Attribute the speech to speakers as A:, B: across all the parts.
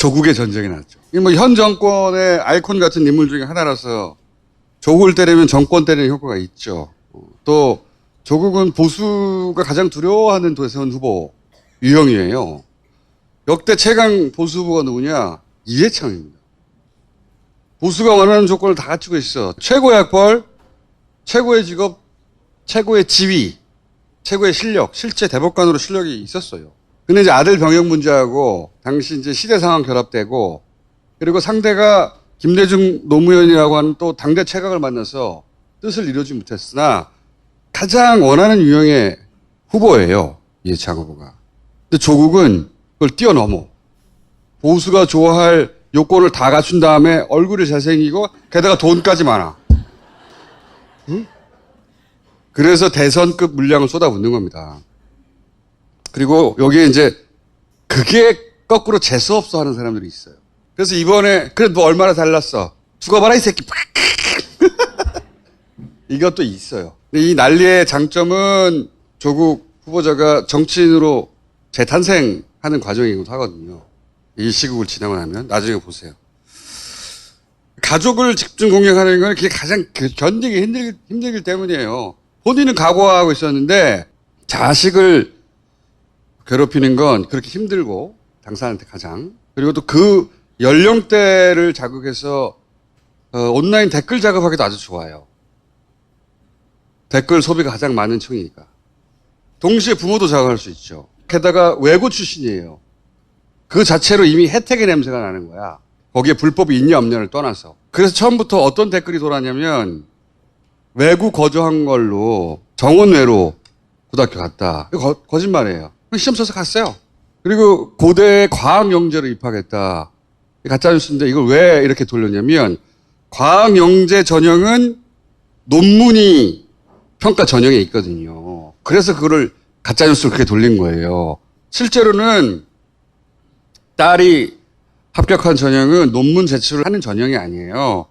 A: 조국의 전쟁이 났죠. 뭐 현 정권의 아이콘 같은 인물 중에 하나라서 조국을 때리면 정권 때리는 효과가 있죠. 또 조국은 보수가 가장 두려워하는 대선 후보 유형이에요. 역대 최강 보수 후보가 누구냐? 이해창입니다. 보수가 원하는 조건을 다 갖추고 있어. 최고의 학벌, 최고의 직업, 최고의 지위, 최고의 실력, 실제 대법관으로 실력이 있었어요. 근데 이제 아들 병역 문제하고 당시 이제 시대 상황 결합되고 그리고 상대가 김대중 노무현이라고 하는 또 당대 최강을 만나서 뜻을 이루지 못했으나 가장 원하는 유형의 후보예요. 이해창 후보가. 근데 조국은 그걸 뛰어넘어. 보수가 좋아할 요건을 다 갖춘 다음에 얼굴이 잘생기고 게다가 돈까지 많아. 응? 그래서 대선급 물량을 쏟아붓는 겁니다. 그리고 여기에 이제 그게 거꾸로 재수없어 하는 사람들이 있어요. 그래서 이번에 그래 너 얼마나 달랐어. 두고 봐라 이 새끼. 이것도 있어요. 근데 이 난리의 장점은 조국 후보자가 정치인으로 재탄생하는 과정이기도 하거든요. 이 시국을 지나고 나면 나중에 보세요. 가족을 집중 공격하는 건 그게 가장 견디기 힘들기 때문이에요. 본인은 각오하고 있었는데 자식을 괴롭히는 건 그렇게 힘들고 당사자한테 가장 그리고 또 그 연령대를 자극해서 온라인 댓글 작업하기도 아주 좋아요. 댓글 소비가 가장 많은 층이니까. 동시에 부모도 자극할 수 있죠. 게다가 외고 출신이에요. 그 자체로 이미 혜택의 냄새가 나는 거야. 거기에 불법이 있냐 없냐를 떠나서. 그래서 처음부터 어떤 댓글이 돌았냐면 외고 거주한 걸로 정원외로 고등학교 갔다. 이거 거짓말이에요. 시험 쳐서 갔어요. 그리고 고대에 과학영재로 입학했다. 가짜뉴스인데 이걸 왜 이렇게 돌렸냐면 과학영재 전형은 논문이 평가 전형에 있거든요. 그래서 그거를 가짜뉴스를 그렇게 돌린 거예요. 실제로는 딸이 합격한 전형은 논문 제출을 하는 전형이 아니에요.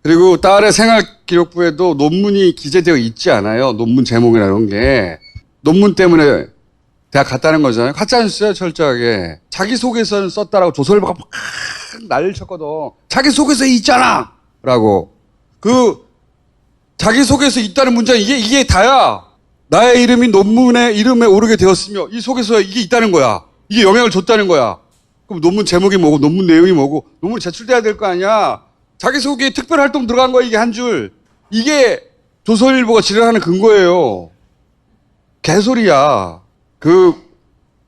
A: 그리고 딸의 생활기록부에도 논문이 기재되어 있지 않아요. 논문 제목이라는 게. 논문 때문에 대학 갔다는 거잖아요. 가짜뉴스예요, 철저하게. 자기소개서는 썼다라고 조선일보가 막 난리를 쳤거든. 자기소개서에 있잖아! 라고. 그 자기소개서에 있다는 문장이 이게 다야. 나의 이름이 논문의 이름에 오르게 되었으며 이 소개서에 이게 있다는 거야. 이게 영향을 줬다는 거야. 그럼 논문 제목이 뭐고 논문 내용이 뭐고 논문이 제출돼야 될 거 아니야. 자기소개에 특별활동 들어간 거야 이게 한 줄. 이게 조선일보가 지랄하는 근거예요. 개소리야. 그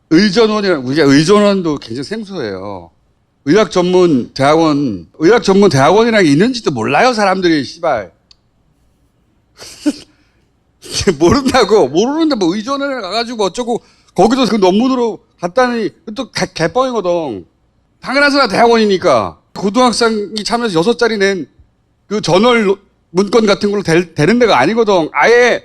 A: 우리가 의전원도 굉장히 생소해요. 의학 전문 대학원이라는 게 있는지도 몰라요 사람들이 씨발. 모르는데 뭐 의전원에 가가지고 어쩌고 거기도 그 논문으로 갔다니 또 개뻥이거든. 당연하잖아 대학원이니까. 고등학생이 참여해서 6자리 낸 그 저널 문건 같은 걸로 되는 데가 아니거든. 아예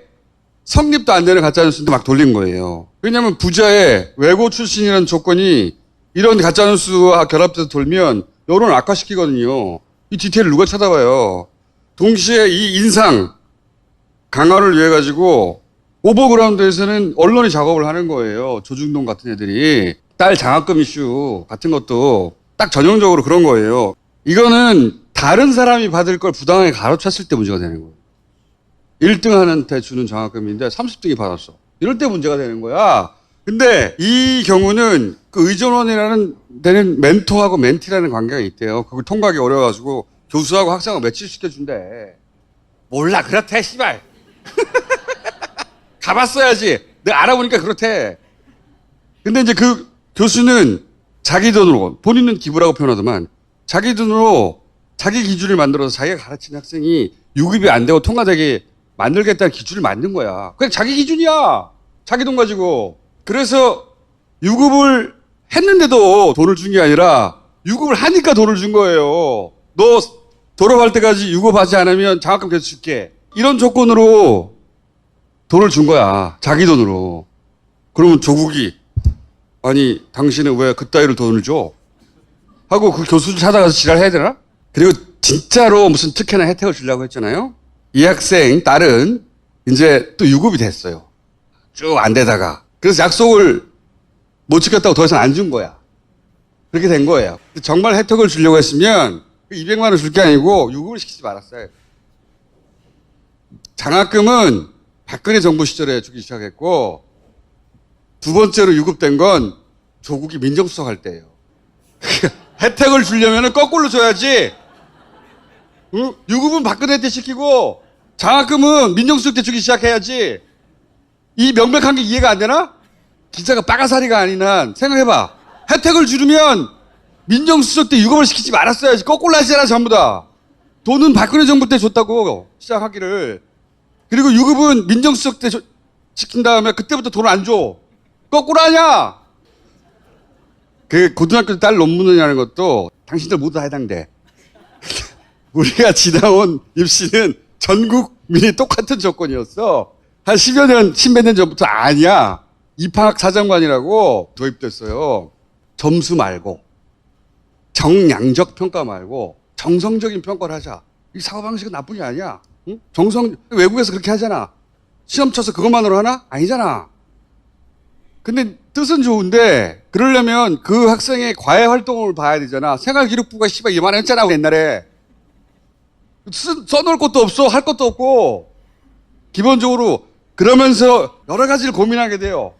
A: 성립도 안 되는 가짜뉴스인데 막 돌린 거예요. 왜냐하면 부자의 외고 출신이라는 조건이 이런 가짜뉴스와 결합돼서 돌면 여론을 악화시키거든요. 이 디테일을 누가 찾아봐요. 동시에 이 인상 강화를 위해 가지고 오버그라운드에서는 언론이 작업을 하는 거예요. 조중동 같은 애들이. 딸 장학금 이슈 같은 것도 딱 전형적으로 그런 거예요. 이거는 다른 사람이 받을 걸 부당하게 가로챘을 때 문제가 되는 거예요. 1등한테 주는 장학금인데 30등이 받았어. 이럴 때 문제가 되는 거야. 근데 이 경우는 그 의전원이라는 데는 멘토하고 멘티라는 관계가 있대요. 그걸 통과하기 어려워가지고 교수하고 학생하고 매치시켜준대. 몰라 그렇대 씨발. 가봤어야지. 내가 알아보니까 그렇대. 근데 이제 그 교수는 자기 돈으로 본인은 기부라고 표현하더만 자기 돈으로 자기 기준을 만들어서 자기가 가르치는 학생이 유급이 안 되고 통과되게 만들겠다는 기준을 만든 거야. 그냥 자기 기준이야. 자기 돈 가지고. 그래서 유급을 했는데도 돈을 준 게 아니라 유급을 하니까 돈을 준 거예요. 너 졸업할 때까지 유급하지 않으면 장학금 계속 줄게. 이런 조건으로 돈을 준 거야. 자기 돈으로. 그러면 조국이 아니 당신은 왜 그따위로 돈을 줘? 하고 그 교수를 찾아가서 지랄해야 되나? 그리고 진짜로 무슨 특혜나 혜택을 주려고 했잖아요. 이 학생 딸은 이제 또 유급이 됐어요. 쭉 안 되다가. 그래서 약속을 못 지켰다고 더 이상 안 준 거야. 그렇게 된 거예요. 정말 혜택을 주려고 했으면 200만 원 줄 게 아니고 유급을 시키지 말았어요. 장학금은 박근혜 정부 시절에 주기 시작했고 두 번째로 유급된 건 조국이 민정수석 할 때예요. 혜택을 주려면 거꾸로 줘야지. 응? 유급은 박근혜 때 시키고 장학금은 민정수석 때 주기 시작해야지. 이 명백한 게 이해가 안 되나? 기자가 빠가사리가 아닌 한 생각해봐. 혜택을 주려면 민정수석 때 유급을 시키지 말았어야지. 거꾸로 하시잖아 전부 다. 돈은 박근혜 정부 때 줬다고 시작하기를. 그리고 유급은 민정수석 때 시킨 다음에 그때부터 돈을 안 줘. 거꾸로 하냐? 그 고등학교 딸 논문을 하는 것도 당신들 모두 다 해당돼. 우리가 지나온 입시는 전 국민이 똑같은 조건이었어. 한 10여 년, 10몇 년 전부터 아니야. 입학 사정관이라고 도입됐어요. 점수 말고, 정량적 평가 말고, 정성적인 평가를 하자. 이 사고방식은 나쁜 게 아니야. 응? 외국에서 그렇게 하잖아. 시험 쳐서 그것만으로 하나? 아니잖아. 근데 뜻은 좋은데, 그러려면 그 학생의 과외 활동을 봐야 되잖아. 생활기록부가 씨발 이만했잖아, 옛날에. 써놓을 것도 없어, 할 것도 없고. 기본적으로, 그러면서 여러 가지를 고민하게 돼요.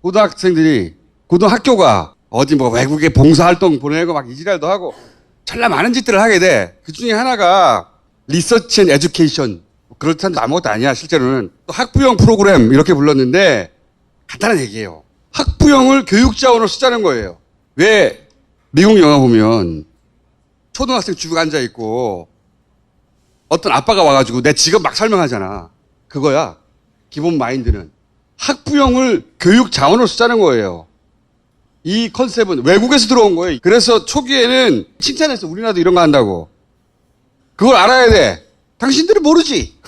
A: 고등학생들이, 고등학교가 어디 뭐 외국에 봉사활동 보내고 막 이지랄도 하고, 전라 많은 짓들을 하게 돼. 그 중에 하나가, 리서치 앤 에듀케이션. 그렇다는 아무것도 아니야, 실제로는. 또 학부형 프로그램, 이렇게 불렀는데, 간단한 얘기예요. 학부형을 교육자원으로 쓰자는 거예요. 왜 미국 영화 보면 초등학생 쭉 앉아있고 어떤 아빠가 와가지고 내 직업 막 설명하잖아. 그거야. 기본 마인드는. 학부형을 교육자원으로 쓰자는 거예요. 이 컨셉은 외국에서 들어온 거예요. 그래서 초기에는 칭찬했어. 우리나라도 이런 거 한다고. 그걸 알아야 돼. 당신들은 모르지.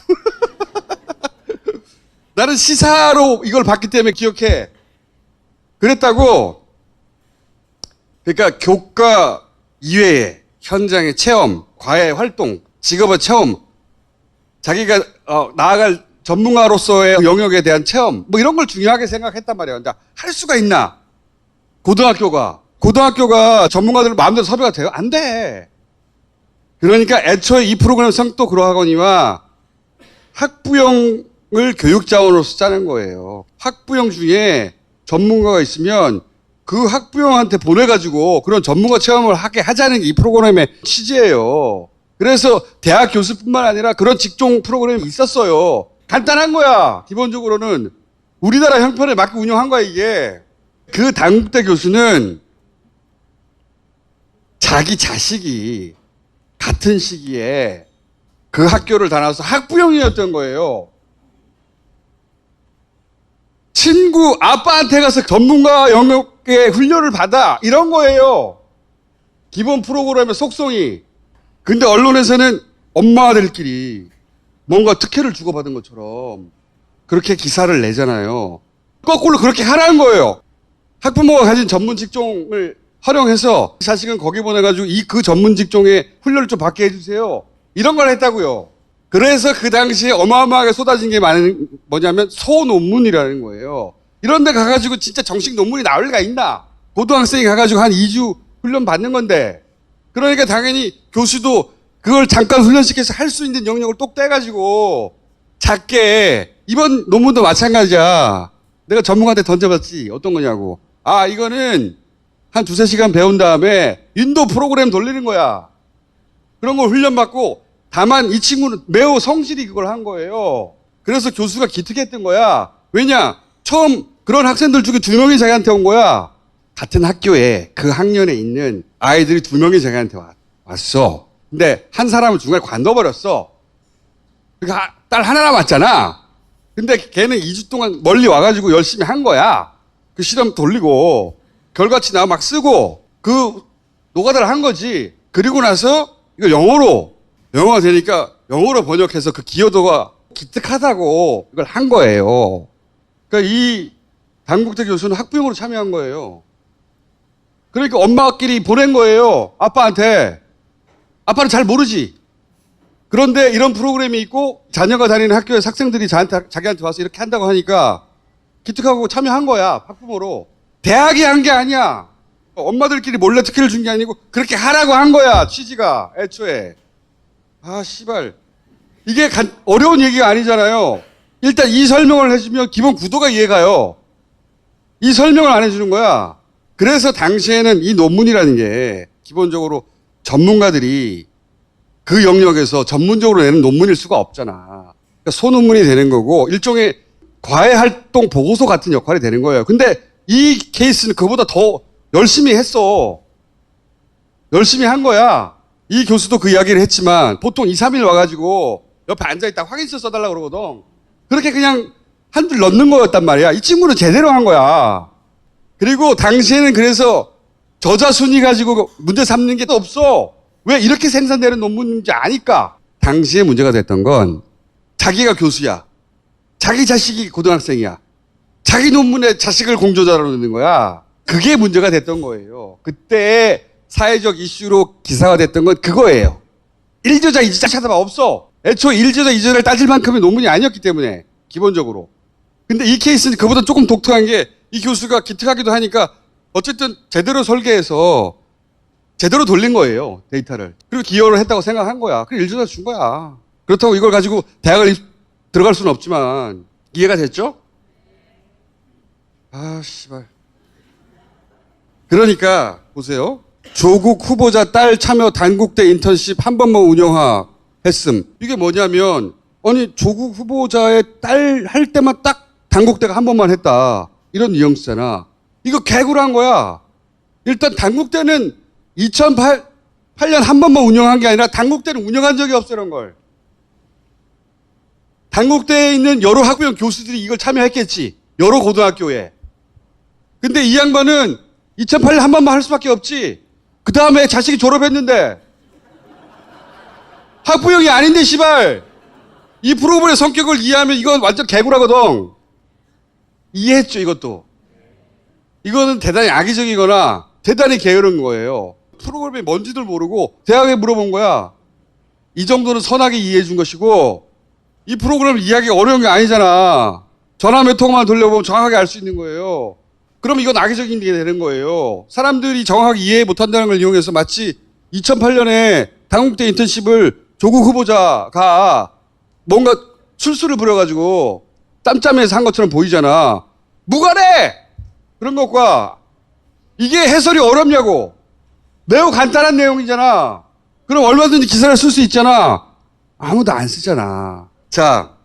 A: 나는 시사로 이걸 봤기 때문에 기억해. 그랬다고. 그러니까 교과 이외에 현장의 체험, 과외 활동, 직업의 체험, 자기가 나아갈 전문가로서의 영역에 대한 체험, 뭐 이런 걸 중요하게 생각했단 말이에요. 근데 할 수가 있나? 고등학교가 전문가들 마음대로 섭외가 돼요? 안 돼. 그러니까 애초에 이 프로그램 성도 그러하거니와 학부형을 교육자원으로 쓰자는 거예요. 학부형 중에 전문가가 있으면 그 학부형한테 보내가지고 그런 전문가 체험을 하게 하자는 게 이 프로그램의 취지예요. 그래서 대학 교수뿐만 아니라 그런 직종 프로그램이 있었어요. 간단한 거야. 기본적으로는 우리나라 형편에 맞게 운영한 거야 이게. 그 단국대 교수는 자기 자식이 같은 시기에 그 학교를 다녀서 학부형이었던 거예요. 친구 아빠한테 가서 전문가 영역의 훈련을 받아 이런 거예요. 기본 프로그램의 속성이. 근데 언론에서는 엄마들끼리 뭔가 특혜를 주고받은 것처럼 그렇게 기사를 내잖아요. 거꾸로 그렇게 하라는 거예요. 학부모가 가진 전문 직종을 활용해서 자식은 거기 보내가지고 그 전문 직종의 훈련을 좀 받게 해주세요. 이런 걸 했다고요. 그래서 그 당시에 어마어마하게 쏟아진 게 뭐냐면 소논문이라는 거예요. 이런 데 가가지고 진짜 정식 논문이 나올 리가 있나? 고등학생이 가가지고 한 2주 훈련 받는 건데. 그러니까 당연히 교수도 그걸 잠깐 훈련시켜서 할 수 있는 영역을 똑 떼가지고 작게 이번 논문도 마찬가지야. 내가 전문가한테 던져봤지. 어떤 거냐고. 아, 이거는 한 2-3시간 배운 다음에 인도 프로그램 돌리는 거야. 그런 걸 훈련받고 다만 이 친구는 매우 성실히 그걸 한 거예요. 그래서 교수가 기특했던 거야. 왜냐? 처음 그런 학생들 중에 2명이 자기한테 온 거야. 같은 학교에 그 학년에 있는 아이들이 2명이 자기한테 왔어. 근데 한 사람은 중간에 관둬버렸어. 그러니까 딸 하나 남았잖아. 근데 걔는 2주 동안 멀리 와가지고 열심히 한 거야. 그 실험 돌리고 결과치 나와 막 쓰고 그 노가다를 한 거지. 그리고 나서 이거 영어가 되니까 영어로 번역해서 그 기여도가 기특하다고 이걸 한 거예요. 그러니까 이 단국대 교수는 학부형으로 참여한 거예요. 그러니까 엄마끼리 보낸 거예요. 아빠한테. 아빠는 잘 모르지. 그런데 이런 프로그램이 있고 자녀가 다니는 학교에서 학생들이 자기한테 와서 이렇게 한다고 하니까 기특하고 참여한 거야. 학부모로. 대학이 한 게 아니야. 엄마들끼리 몰래 특혜를 준 게 아니고 그렇게 하라고 한 거야. 취지가 애초에. 아 씨발. 이게 어려운 얘기가 아니잖아요. 일단 이 설명을 해주면 기본 구도가 이해가요. 이 설명을 안 해주는 거야. 그래서 당시에는 이 논문이라는 게 기본적으로 전문가들이 그 영역에서 전문적으로 내는 논문일 수가 없잖아. 그러니까 소논문이 되는 거고 일종의 과외활동 보고서 같은 역할이 되는 거예요. 근데 이 케이스는 그보다 더 열심히 했어. 열심히 한 거야. 이 교수도 그 이야기를 했지만 보통 2, 3일 와가지고 옆에 앉아있다 확인서 써달라고 그러거든. 그렇게 그냥 한 줄 넣는 거였단 말이야. 이 친구는 제대로 한 거야. 그리고 당시에는 그래서 저자 순위 가지고 문제 삼는 게 또 없어. 왜 이렇게 생산되는 논문인지 아니까. 당시에 문제가 됐던 건 자기가 교수야. 자기 자식이 고등학생이야. 자기 논문에 자식을 공저자로 넣는 거야. 그게 문제가 됐던 거예요. 그때 사회적 이슈로 기사가 됐던 건 그거예요. 1저자, 2저자 찾아봐. 없어. 애초에 1저자, 2저자를 따질 만큼의 논문이 아니었기 때문에 기본적으로. 근데 이 케이스는 그보다 조금 독특한 게 이 교수가 기특하기도 하니까 어쨌든 제대로 설계해서 제대로 돌린 거예요. 데이터를. 그리고 기여를 했다고 생각한 거야. 그래서 1저자 준 거야. 그렇다고 이걸 가지고 대학을 들어갈 수는 없지만 이해가 됐죠? 아 씨발. 그러니까 보세요. 조국 후보자 딸 참여 단국대 인턴십 한 번만 운영하 했음. 이게 뭐냐면 아니 조국 후보자의 딸 할 때만 딱 단국대가 한 번만 했다. 이런 뉘앙스잖아. 이거 개구란 거야. 일단 단국대는 2008년 한 번만 운영한 게 아니라 단국대는 운영한 적이 없으란 걸. 단국대에 있는 여러 학부형 교수들이 이걸 참여했겠지. 여러 고등학교에. 근데 이 양반은 2008년 한 번만 할 수밖에 없지. 그 다음에 자식이 졸업했는데. 학부형이 아닌데 시발. 이 프로그램의 성격을 이해하면 이건 완전 개구라거든. 이해했죠 이것도. 이거는 대단히 악의적이거나 대단히 게으른 거예요. 프로그램이 뭔지도 모르고 대학에 물어본 거야. 이 정도는 선하게 이해해 준 것이고 이 프로그램 이해하기가 어려운 게 아니잖아. 전화 몇 통만 돌려보면 정확하게 알 수 있는 거예요. 그럼 이건 악의적인 게 되는 거예요. 사람들이 정확하게 이해 못한다는 걸 이용해서 마치 2008년에 단국대 인턴십을 조국 후보자가 뭔가 술수를 부려가지고 짬짬해서 한 것처럼 보이잖아. 무관해! 그런 것과 이게 해설이 어렵냐고. 매우 간단한 내용이잖아. 그럼 얼마든지 기사를 쓸 수 있잖아. 아무도 안 쓰잖아. 자,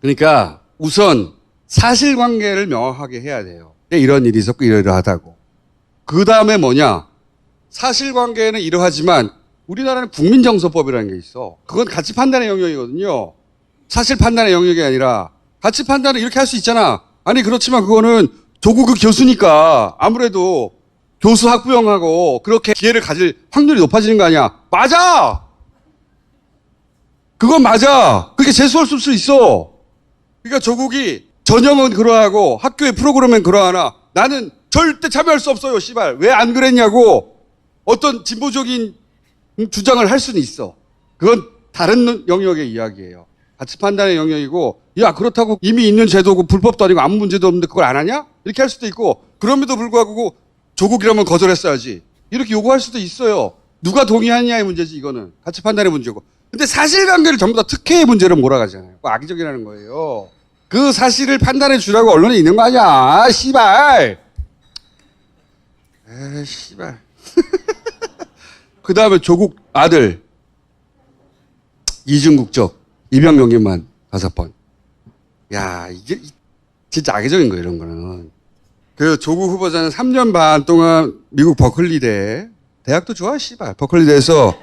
A: 그러니까 우선 사실관계를 명확하게 해야 돼요. 이런 일이 있었고 이러이러하다고. 그 다음에 뭐냐. 사실관계는 이러하지만 우리나라는 국민정서법이라는 게 있어. 그건 가치 판단의 영역이거든요. 사실 판단의 영역이 아니라 가치 판단을 이렇게 할 수 있잖아. 아니 그렇지만 그거는 조국 그 교수니까 아무래도 교수 학부형하고 그렇게 기회를 가질 확률이 높아지는 거 아니야. 맞아. 그건 맞아. 그게 재수할 수 있어. 그러니까 조국이 전형은 그러하고 학교의 프로그램은 그러하나 나는 절대 참여할 수 없어요. 씨발. 왜 안 그랬냐고 어떤 진보적인 주장을 할 수는 있어. 그건 다른 영역의 이야기예요. 가치 판단의 영역이고 야 그렇다고 이미 있는 제도고 불법도 아니고 아무 문제도 없는데 그걸 안 하냐? 이렇게 할 수도 있고 그럼에도 불구하고 조국이라면 거절했어야지. 이렇게 요구할 수도 있어요. 누가 동의하느냐의 문제지 이거는. 가치 판단의 문제고. 근데 사실관계를 전부 다 특혜의 문제로 몰아가잖아요. 악의적이라는 거예요. 그 사실을 판단해 주라고 언론에 있는 거 아니야. 씨발. 에이 씨발. 그 다음에 조국 아들 이중국적 입양용기만 5번. 야 이게 진짜 악의적인 거예요 이런 거는. 그 조국 후보자는 3년 반 동안 미국 버클리대 대학도 좋아 씨발 버클리대에서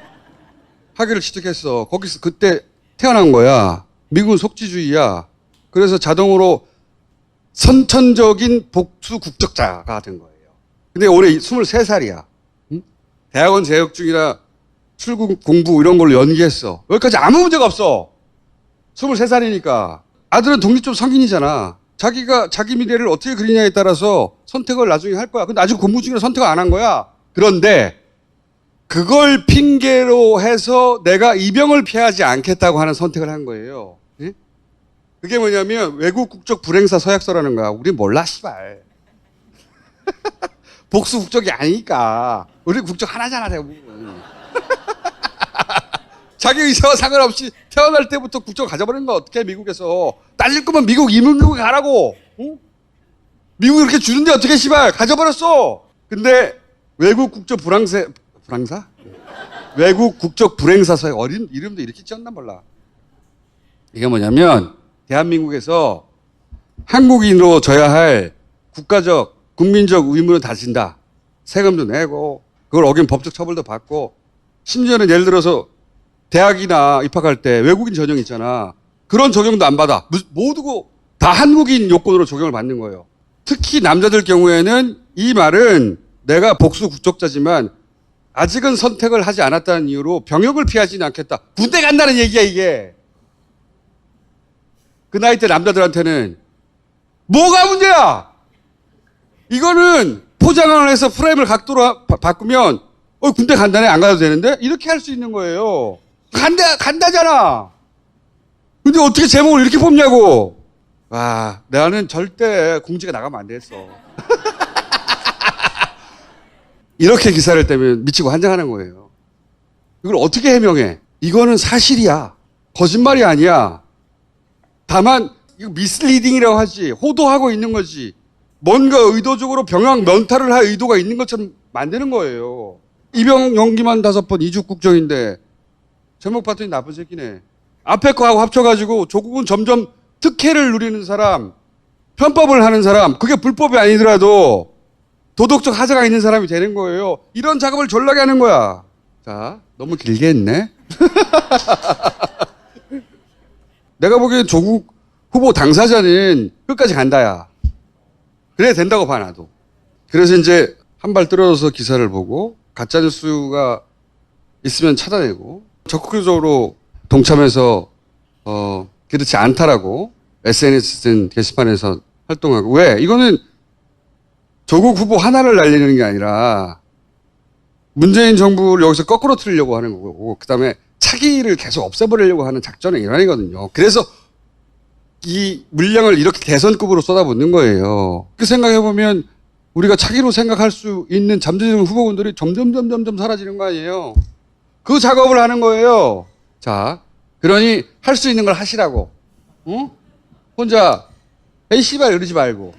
A: 학위를 취득했어. 거기서 그때 태어난 거야. 미국은 속지주의야. 그래서 자동으로 선천적인 복수 국적자가 된 거예요. 근데 올해 23살이야. 응? 대학원 재학 중이라 출국 공부 이런 걸로 연기했어. 여기까지 아무 문제가 없어. 23살이니까. 아들은 독립적 성인이잖아. 자기가 자기 미래를 어떻게 그리냐에 따라서 선택을 나중에 할 거야. 근데 아직 공부 중이라 선택을 안 한 거야. 그런데 그걸 핑계로 해서 내가 이병을 피하지 않겠다고 하는 선택을 한 거예요. 예? 그게 뭐냐면 외국 국적 불행사 서약서라는 거야. 우리 몰라 씨발. 복수 국적이 아니니까. 우리 국적 하나잖아, 대부분. 자기 의사와 상관없이 태어날 때부터 국적을 가져버리는 거 어떻게 미국에서. 따질 거면 미국 이민국에 가라고. 응? 미국이 그렇게 주는데 어떻게 씨발 가져버렸어. 근데 외국 국적 불황사? 외국 국적 불행사서의 어린 이름도 이렇게 지었나 몰라. 이게 뭐냐면 대한민국에서 한국인으로 져야 할 국가적, 국민적 의무는 다 진다. 세금도 내고 그걸 어긴 법적 처벌도 받고 심지어는 예를 들어서 대학이나 입학할 때 외국인 전형 있잖아. 그런 적용도 안 받아. 모두 다 한국인 요건으로 적용을 받는 거예요. 특히 남자들 경우에는 이 말은 내가 복수 국적자지만 아직은 선택을 하지 않았다는 이유로 병역을 피하지는 않겠다. 군대 간다는 얘기야 이게. 그 나이 때 남자들한테는 뭐가 문제야? 이거는 포장을 해서 프레임을 각도로 바꾸면 군대 간다네 안 가도 되는데 이렇게 할 수 있는 거예요. 간다잖아. 근데 어떻게 제목을 이렇게 뽑냐고. 와, 나는 절대 공지가 나가면 안 됐어. 이렇게 기사를 떼면 미치고 환장하는 거예요. 이걸 어떻게 해명해? 이거는 사실이야. 거짓말이 아니야. 다만 이거 미스리딩이라고 하지. 호도하고 있는 거지. 뭔가 의도적으로 병역 면탈을 할 의도가 있는 것처럼 만드는 거예요. 입영 연기만 5번 이주 국정인데 제목 봤더니 나쁜 새끼네. 앞에 거하고 합쳐가지고 조국은 점점 특혜를 누리는 사람, 편법을 하는 사람, 그게 불법이 아니더라도 도덕적 하자가 있는 사람이 되는 거예요. 이런 작업을 졸라게 하는 거야. 자, 너무 길게 했네. 내가 보기엔 조국 후보 당사자는 끝까지 간다야. 그래야 된다고 봐, 나도. 그래서 이제 한 발 떨어져서 기사를 보고 가짜뉴스가 있으면 찾아내고 적극적으로 동참해서 그렇지 않다라고 SNS 든 게시판에서 활동하고. 왜? 이거는 조국 후보 하나를 날리는 게 아니라 문재인 정부를 여기서 거꾸로 틀려고 하는 거고 그다음에 차기를 계속 없애버리려고 하는 작전의 일환이거든요. 그래서 이 물량을 이렇게 대선급으로 쏟아붓는 거예요. 그 생각해보면 우리가 차기로 생각할 수 있는 잠재적 후보군들이 점점 사라지는 거 아니에요. 그 작업을 하는 거예요. 자, 그러니 할 수 있는 걸 하시라고. 응? 혼자 에이 씨발 이러지 말고.